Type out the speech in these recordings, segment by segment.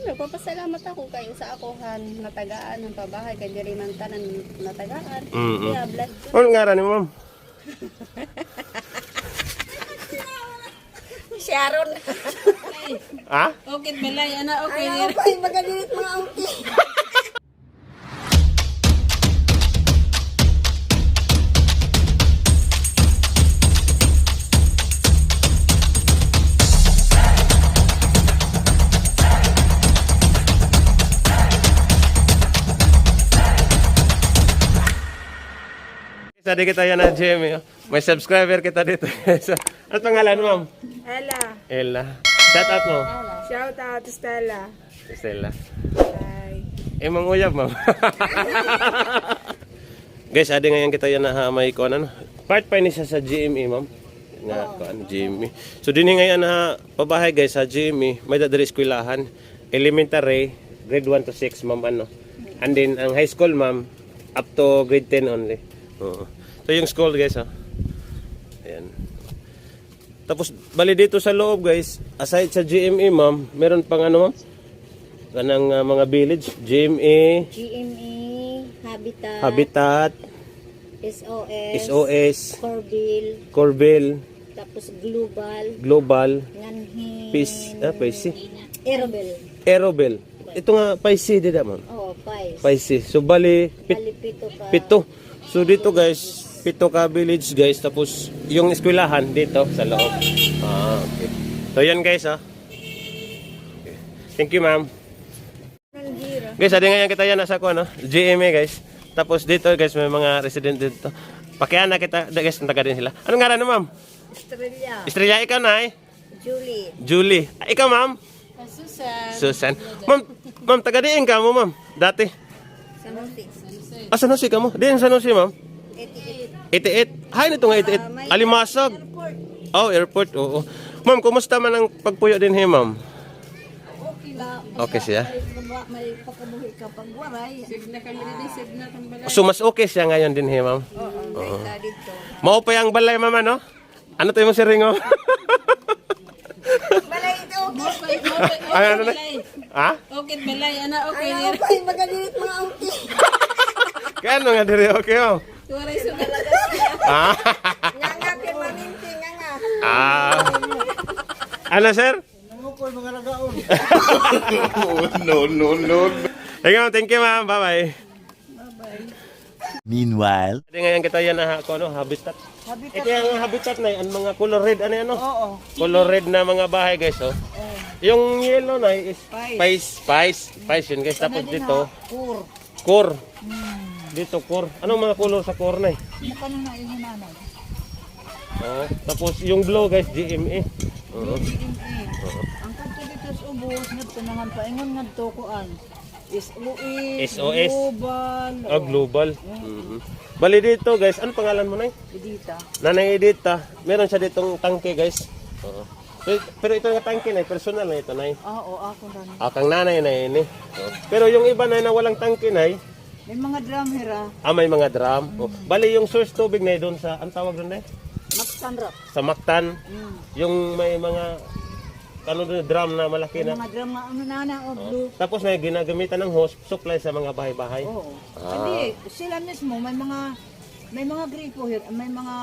Nagpapasalamat ako kayo sa akohan natagaan ng pabahay kay diri man tanan natagaan. Kaya bless ko. Ano nga ni ma'am? Sharon. Ha? Okay, balay, ana, okay. Ay, okay, magalit mga angki. Tadi kita yan na Jimmy. May subscriber kita dito. Ano pangalan ma'am? Ella. Ella. Shout out mo. Shout out to Stella. Stella. Bye. Emang uyab ma'am. Guys, adi ngayon kita yan na may kuan ano. Part pa ni siya sa GME ma'am. Nga kuan GME. So dinhi ngayon na pabahay guys sa GME, may dadiri eskwelahan. Elementary, grade 1 to 6 ma'am ano. And then ang high school ma'am up to grade 10 only. Oo. So yung school guys ha. Ayan. Tapos bali dito sa loob guys, aside sa GME ma'am, meron pang ano ma'am? Kanang mga village, GME, Habitat, SOS, Corville, Tapos Global, Nganhi, Peace, Aerobel. Ito nga Paisi dida ma'am. Oh, Paisi. So bali Palipito ka. pito. So dito guys, pito ka village guys, tapos yung eskwelahan dito sa loob. Okay. So yan guys ha. Okay. Thank you ma'am. Guys, adi ngayon kita yan nasa ko ano, GMA guys. Tapos dito guys may mga resident dito. Pakiana kita guys, taga din sila. Anong ngaran mo ma'am? Estrella, ikaw na Julie. Ikaw ma'am? Susan. Ma'am, taga diin ka mo ma'am? Dati. San Jose ka mo? Diin San Jose ma'am? 88. Hay nito nga 88. Alimasag. Oh, airport. Oo. Ma'am, kumusta man ang pagpuyo din he ma'am? Okay siya. May pagkabuhi ka pagwaray. Signa kami din, signa kang balay. So mas okay siya ngayon din he ma'am? Oo, dito. Mao pa yung balay mama no? Ano tayo mo si Ringo? Balay ito. Ano na? Ha? Okay, balay, ana, okay. Ay, okay, magalit mga angki. Kaya ano nga diri okay oh? Tuwaray sa Ah. Nga permanente nga. Ano sir? No. Hey, thank you ma'am. Bye-bye. Meanwhile, Hindi ngayon kita yan na ako, ano, habitat. Ito yung habitat na yung mga color red, ano yan, no? Oo. Color red na mga bahay, guys, oh. Yung yellow na is spice yun, guys. Tapos dito, core. Dito, core. Anong mga color sa core na, eh? Mukha na yung nanay. Oh, tapos yung blue, guys, GMA. Oo. Ang kanto dito sa ubos, nagtunangan pa, ingon nga tokuan. SOS, Global. Global. Global. Bali dito, guys. Ano pangalan mo, Nay? Edita. Nanay Edita. Meron siya ditong tangke, guys. Oo. Pero ito yung tangke, Nay. Personal na ito, Nay. Oo, ako rin. Kang nanay na yun, eh. Oo. Pero yung iba, Nay, na walang tangke, Nay. May mga drum hira. May mga drum. Oh. Bali yung source tubig, Nay, doon sa, ang tawag doon, Nay? Maksanrap. Sa Mactan. Yung may mga, ano doon, drum na malaki na. Mga drum nga, ano na o blue. Tapos na ginagamitan ng hose, supply sa mga bahay-bahay. Oo. Hindi, sila mismo, may mga gripo here, may mga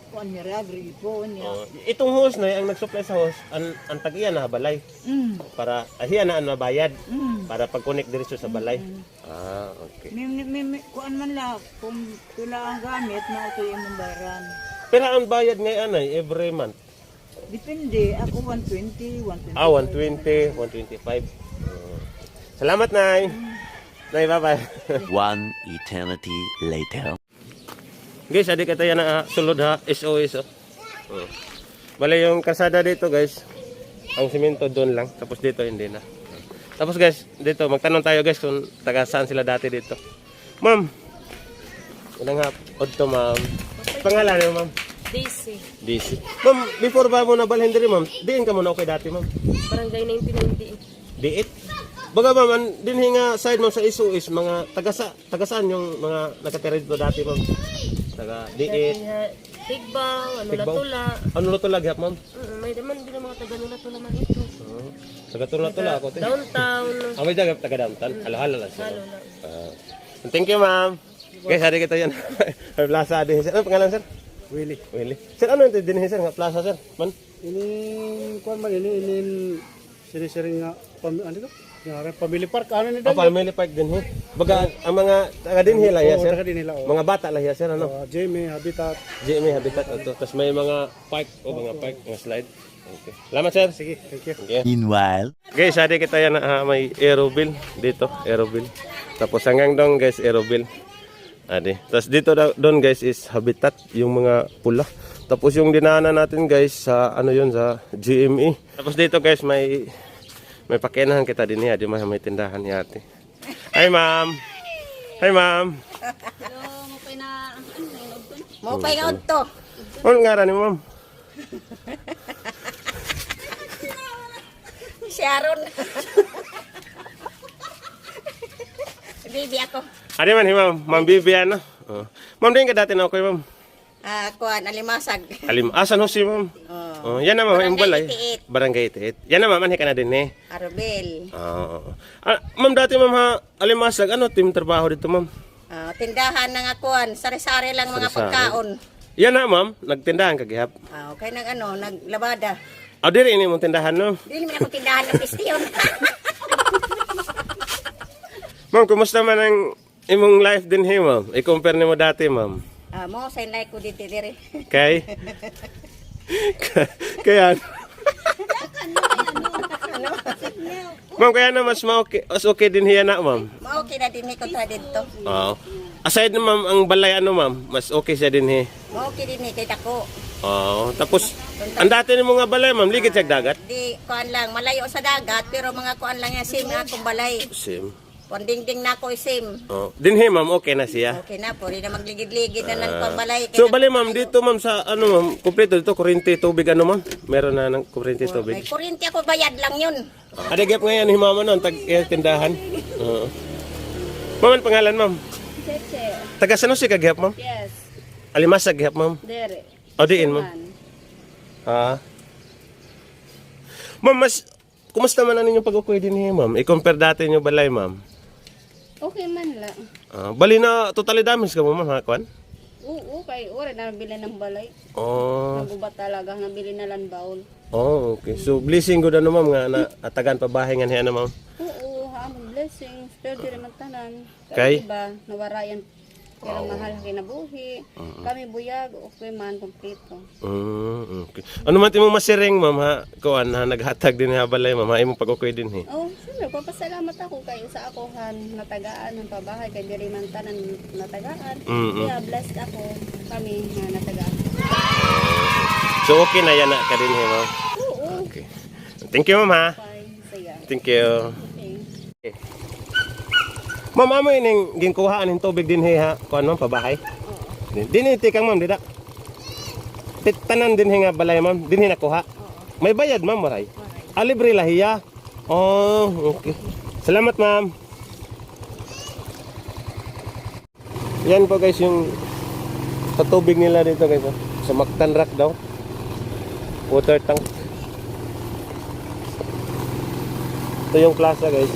kuan nila, gripo niya. Oh, itong hose na ang nag-supply sa hose, ang tag-iya na balay. Para ahiya na ang mabayad. Para pag-connect diretso sa balay. Okay. May kuan man la, kung pila ang gamit, na ito yung bayaran. Pero ang bayad ngayon ay every month. Depende, ako 120, 120. 120, 125. Salamat, Nay. Nay, bye-bye. one eternity later. Guys, adik kita yan na sulod ha, SOS. Bale yung kasada dito, guys. Ang simento doon lang, tapos dito hindi na. Tapos guys, dito magtanong tayo guys kung taga saan sila dati dito. Ma'am. Unang hapon to, ma'am. Pangalan niyo, ma'am? DC. Ma'am, before ba mo nabalhin diri, ma'am? Diin ka muna okay dati, ma'am? Barangay 1998. Diit? Baga ma'am, dinhi nga side mo sa SOS, mga tagasaan yung mga nakatira dito dati, ma'am? Taga Diit. Tigbang, Tigbaw? Ano Latula gyap, ma'am? May daman din ang mga taga Latula man ito. So Sa Gatula-tula ako. Downtown. May taga downtown. Halo-halo lang siya. Thank you, ma'am. Guys, hari kita yan. May plaza din, sir. Ano pangalan, sir? Willie. Willie. Sir, ano ito din, sir? Nga plaza, sir? Man? Ini kuan man ini siri-siri nga ano to? Nga family park ano ni Family Park din, he. Baga, ang mga taga din hila, ya, sir? taga din nila, oh. Mga bata lah, ya, sir, ano? Jamie Habitat. GMA Habitat, ito. Tapos may mga park, mga park, mga slide. Okay. Salamat, sir. Sige, thank you. Okay. Meanwhile, Guys, hari kita yan, may Aeroville dito, Aeroville. Tapos hanggang doon, guys, Aeroville. Ade. Tapos dito doon, guys, is Habitat, yung mga pula. Tapos yung dinaanan natin, guys, sa ano yun, sa GME. Tapos dito, guys, may pakinahan kita din niya, di may tindahan ni ate. Hi, ma'am. Hi, ma'am. Hello, mo pa na Mo pa yung to. Ano nga ni ma'am? Sharon. Bibi ako. Ade man, hi, ma'am. Ma'am Bibian, no? Oh. Ma'am, din ka dati na ako, ma'am. Kuan alimasag. Asan ho si ma'am? Oh, yan naman, yung balay. Itiit. Barangay Itiit. Yan naman, manhi ka na din, eh. Arubel. Oo. Ma'am, dati ma'am ha, alimasag, ano, team trabaho dito ma'am? Tindahan na nga kuan, sari-sari lang mga Sari-sari. pagkaon. Yan na ma'am, nagtindahan kagihap. Okay nag naglabada. Diri ini mong tindahan no? Dili man ako tindahan ng pistion. Ma'am, kumusta man ang imong life din he ma'am? I-compare nimo dati ma'am. Mo sa like ko dito dire. Kay? Kaya ma'am, kaya na mas okay din hiya na ma'am. Mao kina din ko ta dito. Oo. Aside na ma'am, ang balay ano ma'am, mas okay siya din he. Mao kini kay dako. Oo. Tapos, ang dati nimo nga balay ma'am, ligid sa dagat. Di kuan lang malayo sa dagat pero mga kuan lang yan sim nga akong balay. Sim. Ponding-ding na ko sim. Oh. Din he ma'am, okay na siya. Okay na po, di na magligid-ligid na lang pang balay. So bali ma'am, dito ma'am sa ano ma'am, kumpleto dito, kuryente, tubig ano ma'am? Meron na ng kuryente, May tubig. kuryente ako bayad lang yun. Adagap ngayon ni mama noon, tindahan. Oo. Ma'am, ang pangalan ma'am? Cheche. Taga saan si kagihap ma'am? Yes. Alimasag gihap ma'am? Dere. O diin ma'am? Ma'am, kumusta man ang inyong pag-ukoy din niya ma'am? I-compare dati nyo balay ma'am? Okay man lang. Bali na totally damage ka mo ma'am ha, Kwan? Oo, kay ora na bili ng balay. Oh. Nagubat talaga nga bili na lang baon. Oh, okay. So blessing ko na no ma'am nga na atagan pa bahay nga niya na ma'am. Oo, hamon blessings. Pero di naman tanan. Kay? Iba, nawarayan. Pero mahal kinabuhi. Kami buyag, okay man, kompleto. Okay. Ano man timong masiring ma'am ha? Kuan ha naghatag din ha balay ma'am ha imong pag-ukoy din he. Oh, siyempre, papasalamat ako kayo sa akohan, natagaan ng pabahay, kay diri man tanan natagaan. Kaya blessed ako, kami nga natagaan. So okay na yan na ka din he ma'am. Oo, Okay. Thank you ma'am ha. fine, saya. Thank you. Okay. Ma'am, amo ining ginkuhaan ng tubig din he ha. Kuan ma'am pabahay. Diniti kang ma'am dida. Tanan din he nga balay ma'am. Din he nakuha. May bayad ma'am maray. Libre lah hiya. Oh, okay. Salamat ma'am. Yan po guys yung sa tubig nila dito guys. Sa Mactan Rock daw. Water tank. Ito yung plaza guys.